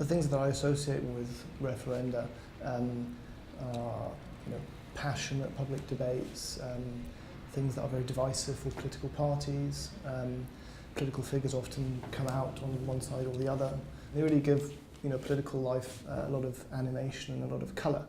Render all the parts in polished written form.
things that I associate with referenda are passionate public debates, things that are very divisive for political parties. Political figures often come out on one side or the other. They really give political life a lot of animation and a lot of colour.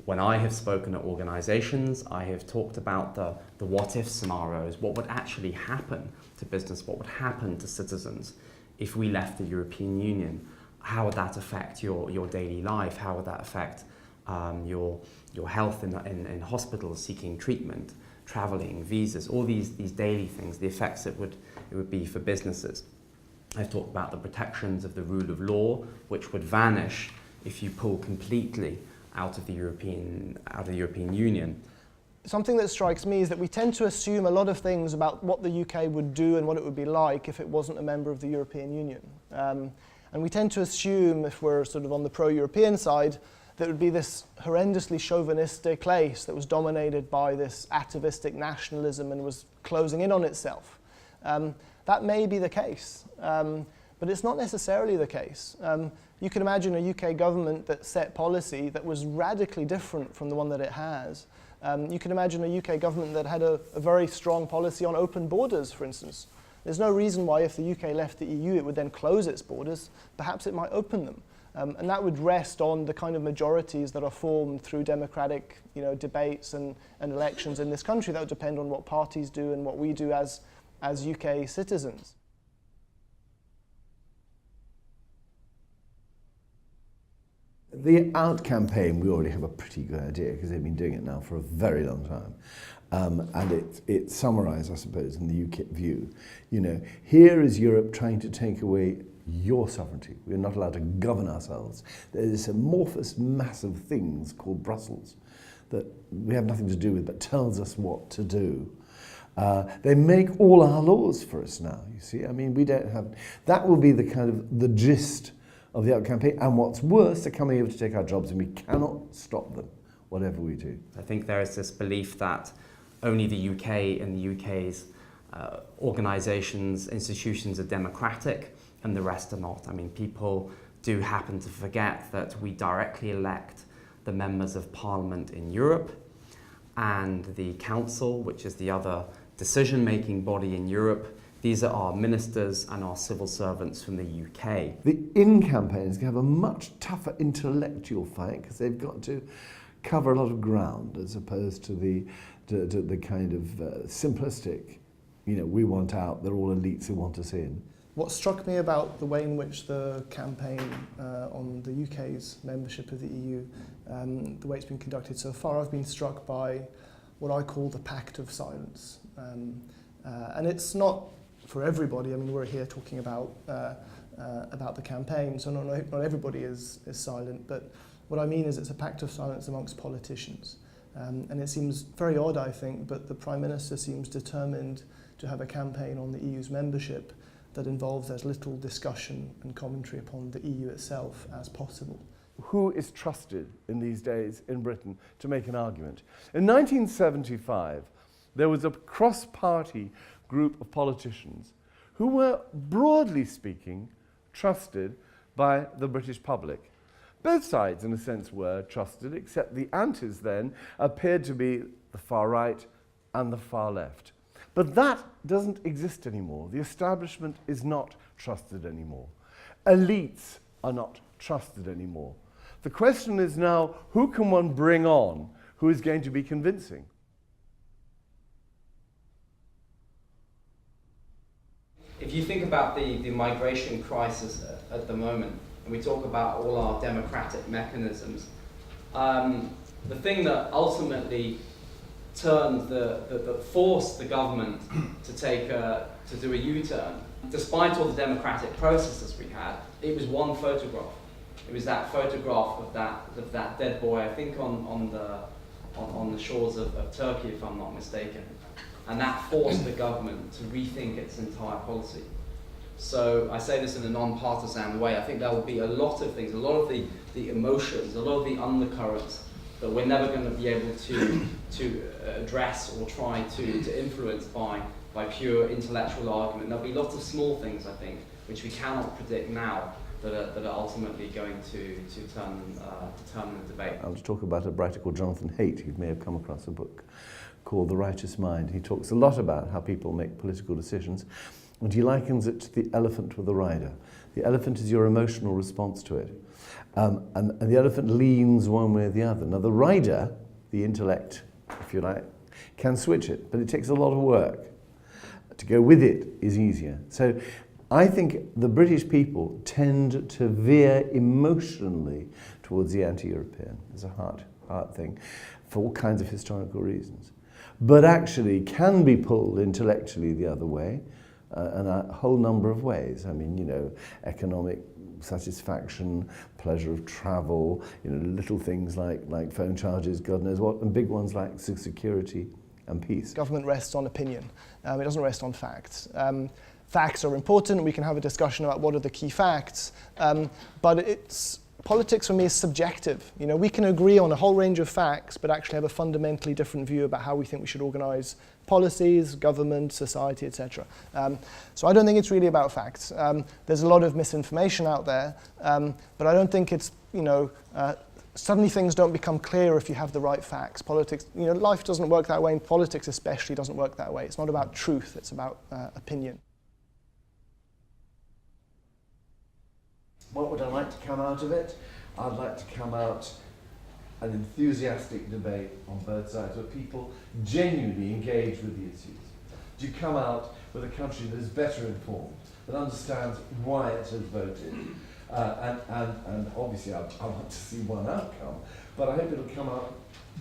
When I have spoken at organisations, I have talked about the what-if scenarios, what would actually happen to business, what would happen to citizens if we left the European Union. How would that affect your daily life? How would that affect your health in hospitals, seeking treatment, travelling, visas, all these daily things, the effects it would be for businesses. I've talked about the protections of the rule of law, which would vanish if you pull completely out of the European Union. Something that strikes me is that we tend to assume a lot of things about what the UK would do and what it would be like if it wasn't a member of the European Union. And we tend to assume, if we're sort of on the pro-European side, that it would be this horrendously chauvinistic place that was dominated by this atavistic nationalism and was closing in on itself. That may be the case, but it's not necessarily the case. You can imagine a UK government that set policy that was radically different from the one that it has. You can imagine a UK government that had a very strong policy on open borders, for instance. There's no reason why if the UK left the EU it would then close its borders. Perhaps it might open them. And that would rest on the kind of majorities that are formed through democratic debates and elections in this country. That would depend on what parties do and what we do as UK citizens. The Out campaign, we already have a pretty good idea because they've been doing it now for a very long time. And it's summarised, I suppose, in the UK view. Here is Europe trying to take away your sovereignty. We're not allowed to govern ourselves. There's this amorphous mass of things called Brussels that we have nothing to do with but tells us what to do. They make all our laws for us now, you see. I mean, we don't have... That will be the kind of the gist of the Out campaign. And what's worse, they're coming over to take our jobs and we cannot stop them, whatever we do. I think there is this belief that only the UK and the UK's organisations, institutions are democratic and the rest are not. I mean, people do happen to forget that we directly elect the members of Parliament in Europe, and the Council, which is the other decision-making body in Europe. These are our ministers and our civil servants from the UK. The In campaigns have a much tougher intellectual fight because they've got to cover a lot of ground as opposed to the kind of simplistic, we want out, they're all elites who want us in. What struck me about the way in which the campaign on the UK's membership of the EU, the way it's been conducted so far, I've been struck by what I call the pact of silence. And it's not for everybody. I mean, we're here talking about the campaign, so not everybody is silent, but what I mean is it's a pact of silence amongst politicians. And it seems very odd, I think, but the Prime Minister seems determined to have a campaign on the EU's membership that involves as little discussion and commentary upon the EU itself as possible. Who is trusted in these days in Britain to make an argument? In 1975, there was a cross-party group of politicians who were, broadly speaking, trusted by the British public. Both sides, in a sense, were trusted, except the antis then appeared to be the far right and the far left. But that doesn't exist anymore. The establishment is not trusted anymore. Elites are not trusted anymore. The question is now, who can one bring on who is going to be convincing? If you think about the migration crisis at the moment, and we talk about all our democratic mechanisms, the thing that ultimately turned that forced the government to do a U-turn, despite all the democratic processes we had, it was one photograph. It was that photograph of that dead boy, I think on the shores of Turkey, if I'm not mistaken, and that forced the government to rethink its entire policy. So I say this in a non-partisan way. I think there will be a lot of things, a lot of the emotions, a lot of the undercurrents that we're never going to be able to address or try to influence by by pure intellectual argument. There'll be lots of small things, I think, which we cannot predict now, that are ultimately going to determine the debate. I'll talk about a writer called Jonathan Haidt. You may have come across a book called The Righteous Mind. He talks a lot about how people make political decisions, and he likens it to the elephant with the rider. The elephant is your emotional response to it, and the elephant leans one way or the other. Now the rider, the intellect, if you like, can switch it, but it takes a lot of work. To go with it is easier. So I think the British people tend to veer emotionally towards the anti-European. It's a hard thing for all kinds of historical reasons. But actually can be pulled intellectually the other way in a whole number of ways. I mean, you know, economic satisfaction, pleasure of travel, you know, little things like phone charges, God knows what, and big ones like security and peace. Government rests on opinion. It doesn't rest on facts. Facts are important. We can have a discussion about what are the key facts, but politics for me is subjective. You know, we can agree on a whole range of facts, but actually have a fundamentally different view about how we think we should organise policies, government, society, etc. So I don't think it's really about facts. There's a lot of misinformation out there, but I don't think it's, you know, suddenly things don't become clear if you have the right facts. Politics, you know, life doesn't work that way, and politics especially doesn't work that way. It's not about truth, it's about opinion. What would I like to come out of it? I'd like to come out an enthusiastic debate on both sides where people genuinely engage with the issues. Do you come out with a country that is better informed, that understands why it has voted? And obviously I want to see one outcome, but I hope it'll come out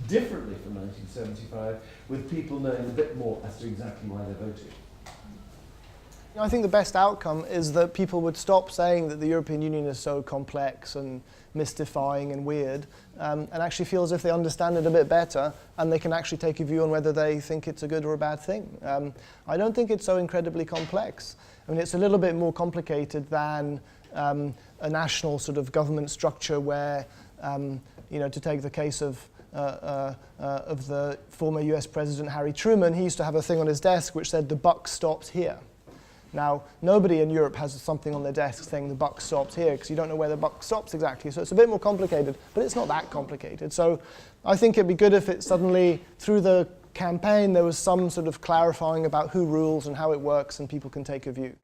differently from 1975 with people knowing a bit more as to exactly why they voted. I think the best outcome is that people would stop saying that the European Union is so complex and mystifying and weird, and actually feel as if they understand it a bit better, and they can actually take a view on whether they think it's a good or a bad thing. I don't think it's so incredibly complex. I mean, it's a little bit more complicated than a national sort of government structure where, you know, to take the case of the former US President Harry Truman, he used to have a thing on his desk which said, "The buck stops here." Now, nobody in Europe has something on their desk saying the buck stops here, because you don't know where the buck stops exactly. So it's a bit more complicated, but it's not that complicated. So I think it'd be good if it suddenly, through the campaign, there was some sort of clarifying about who rules and how it works, and people can take a view.